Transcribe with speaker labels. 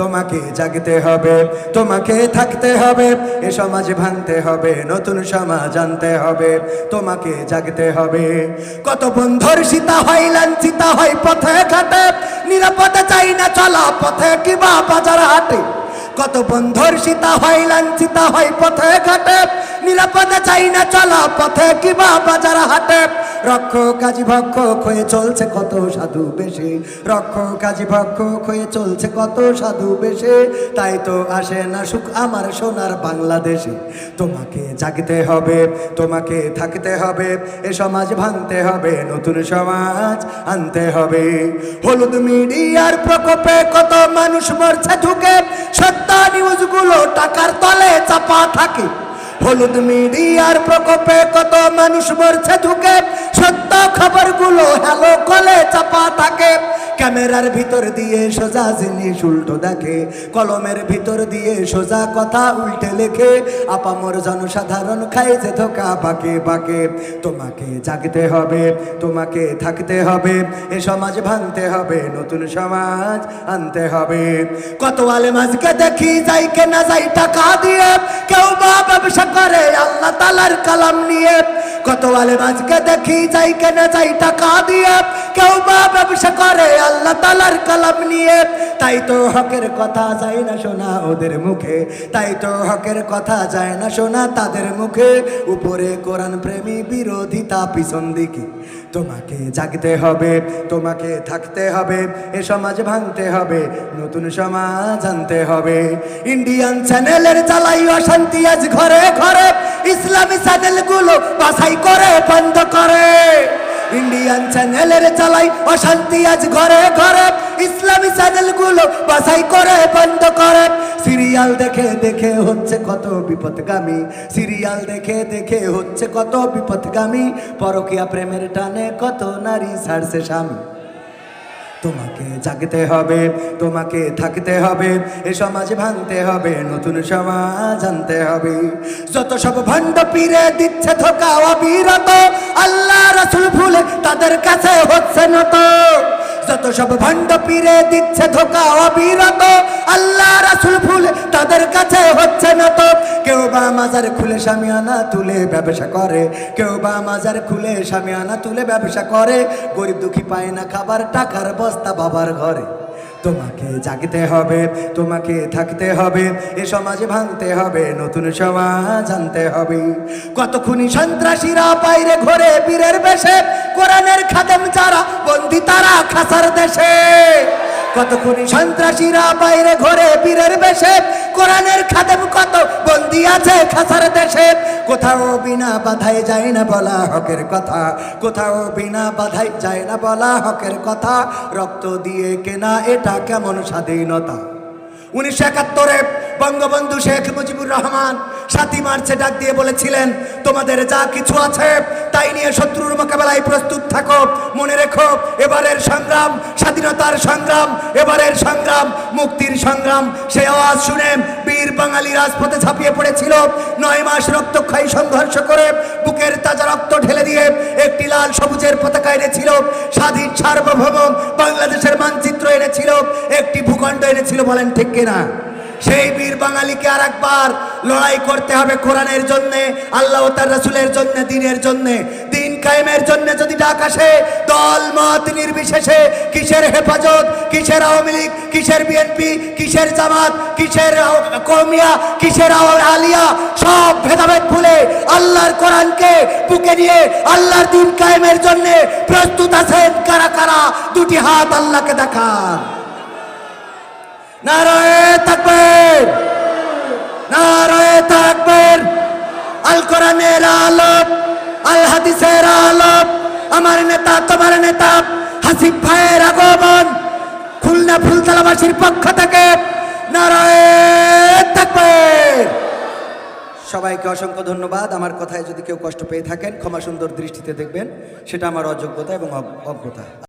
Speaker 1: তোমাকে জাগতে হবে, তোমাকে থাকতে হবে, এ সমাজ ভাঙতে হবে, নতুন সমাজ আনতে হবে, তোমাকে জাগতে হবে। কত বন্ধুর সীতা হয় লাঞ্ছিতা হয় পথে ঘাটে, নিরাপদে চাই না চলা পথে কিবা বাজার হাটে। কত বন্ধুর সীতা হয় লাঞ্ছিতা হয় পথে ঘাটে, নিরাপদে চাই না চলা পথে কিবা বাজার হাটে। রক্ষ কাজী ভক্ষক হয়ে চলছে কত সাধু বেশে, রক্ষ কাজী ভক্ষক হয়ে চলছে কত সাধু বেশে, তাই তো আসে না সুখ আমার সোনার বাংলাদেশে। তোমাকে জাগতে হবে, তোমাকে থাকতে হবে, এ সমাজ ভাঙতে হবে, নতুন সমাজ আনতে হবে। হলুদ মিডিয়ার প্রকোপে কত মানুষ মরছে ঢুকে, সত্য নিউজগুলো টাকার তলে চাপা থাকে। হলুদ মিডিয়ার প্রকোপে কত মানুষ মরছে ঢুকে, সত্য খবরগুলো হ্যালো কলে চাপা থাকে। ক্যামেরার ভিতর দিয়ে সোজা জিনিস উল্টো দেখে, কলমের ভিতর দিয়ে সোজা কথা উল্টে লেখে, আপামর জনসাধারণ খায় যে ধোকা বাঁকে বাঁকে। তোমাকে জাগতে হবে, তোমাকে থাকতে হবে, এ সমাজ ভাঙতে হবে, নতুন সমাজ আনতে হবে। কত আলেম আজকে দেখি যাই কেনা যাই টাকা দিয়ে, কেউ বা ব্যবসা করে আল্লাহ তাআলার কালাম নিয়ে। কত আলেম আজকে দেখি যাই কেনা যাই টাকা দিয়ে, কেউ বা ব্যবসা করে আল্লাহ তাআলার কালাম নিয়ে। তাই তো হকের কথা যায় না শোনা ওদের মুখে, তাই তো হকের কথা যায় না শোনা তাদের মুখে। উপরে কোরআন প্রেমী বিরোধিতা পিছন দিকে। তোমাকে জাগতে হবে, তোমাকে থাকতে হবে, এ সমাজ ভাঙতে হবে, নতুন সমাজ আনতে হবে। ইন্ডিয়ান চ্যানেলের জ্বালাই অশান্তি আজ ঘরে ঘরে, ইসলামী চ্যানেলগুলো বাছাই করে বন্ধ করে। ইন্ডিয়ান চ্যানেলের জ্বালাই অশান্তি আজ ঘরে ঘরে, ইসলামী চ্যানেলগুলো বাছাই করে বন্ধ করে। সিরিয়াল দেখে দেখে হচ্ছে কত বিপদগামী, সিরিয়াল দেখে দেখে হচ্ছে কত বিপদগামী। পরকীয়া প্রেমের টানে কত নারী ছাড়ছে স্বামী। তোমাকে জাগতে হবে, তোমাকে থাকতে হবে, এ সমাজ ভাঙতে হবে, নতুন সমাজ আনতে হবে। যত সব ভণ্ড পীরে দিচ্ছে ধোকা অবিরত, আল্লাহ রাসূল ভুলে তাদের কাছে হচ্ছে নত। যত সব ভণ্ড পীরে দিচ্ছে ধোকা অবিরত, আল্লাহ রাসূল ভুলে তাদের কাছে হচ্ছে নত। কেউ বা মাজার খুলে শামিয়ানা তুলে ব্যবসা করে, কেউ বা মাজার খুলে শামিয়ানা তুলে ব্যবসা করে। গরিব দুঃখী পায় না খাবার, টাকার বস্তা বাবার ঘরে। তোমাকে জাগতে হবে, তোমাকে থাকতে হবে, এ সমাজ ভাঙতে হবে, নতুন সমাজ আনতে হবে। কত খুনি সন্ত্রাসীরা বাইরে ঘরে বীরের বেশে, কোরআনের খাদেম যারা বন্দী তারা খাসার দেশে। কত খুনি সন্ত্রাসীরা বাইরে ঘরে বীরের বেশে, কোরআনের খাদেম কত বন্দী আছে খাসার দেশে। কোথাও বিনা বাধায় যায় না বলা হকের কথা, কোথাও বিনা বাধায় যায় না বলা হকের কথা। রক্ত দিয়ে কেনা এটা কেমন স্বাধীনতা। 1971-এ বঙ্গবন্ধু শেখ মুজিবুর রহমান 7ই মার্চে ডাক দিয়ে বলেছিলেন, তোমাদের যা কিছু আছে তাই নিয়ে শত্রুর মোকাবেলায় প্রস্তুত থাকো। মনে রেখো এবারের সংগ্রাম স্বাধীনতার সংগ্রাম, এবারের সংগ্রাম মুক্তির সংগ্রাম। সেই আওয়াজ শুনে বীর বাঙালি রাজপথে ঝাঁপিয়ে পড়েছিল। 9 মাস রক্তক্ষয়ী সংঘর্ষ করে বুকের তাজা রক্ত ঢেলে দিয়ে একটি লাল সবুজের পতাকা এনেছিল, স্বাধীন সার্বভৌম বাংলাদেশের মানচিত্র এনেছিল, একটি ভূখণ্ড এনেছিল। বলেন ঠিক কিনা? সেই বীর বাঙালিকে আর একবার লড়াই করতে হবে কোরআনের জন্য, আল্লাহ ও তার রাসূলের জন্য, দিনের জন্য। দিন কায়েমের জন্য যদি ডাক আসে, দল মত নির্বিশেষে, কিসের হেফাজত, কিসের আওয়ামী লীগ, কিসের বিএনপি, কিসের জামাত, কিসের কওমিয়া, কিসের আলিয়া, সব ভেদাভেদ ভুলে আল্লাহর কোরআনকে বুকে নিয়ে আল্লাহর দিন কায়েমের জন্য প্রস্তুত আছেন কারা কারা? দুটি হাত আল্লাহকে দেখান। নারায়ে তাকবীর, নারায়ে তাকবীর। আল কোরআনের আলোক, আল হাদিসের আলোক, আমার নেতা তোমার নেতা হাসিব ভাইয়ের আগমন খুলনা ফুলতলাবাসীর পক্ষ থেকে নারায়ে তাকবীর। সবাইকে অসংখ্য ধন্যবাদ। আমার কথায় যদি কেউ কষ্ট পেয়ে থাকেন ক্ষমা সুন্দর দৃষ্টিতে দেখবেন, সেটা আমার অযোগ্যতা এবং অজ্ঞতা।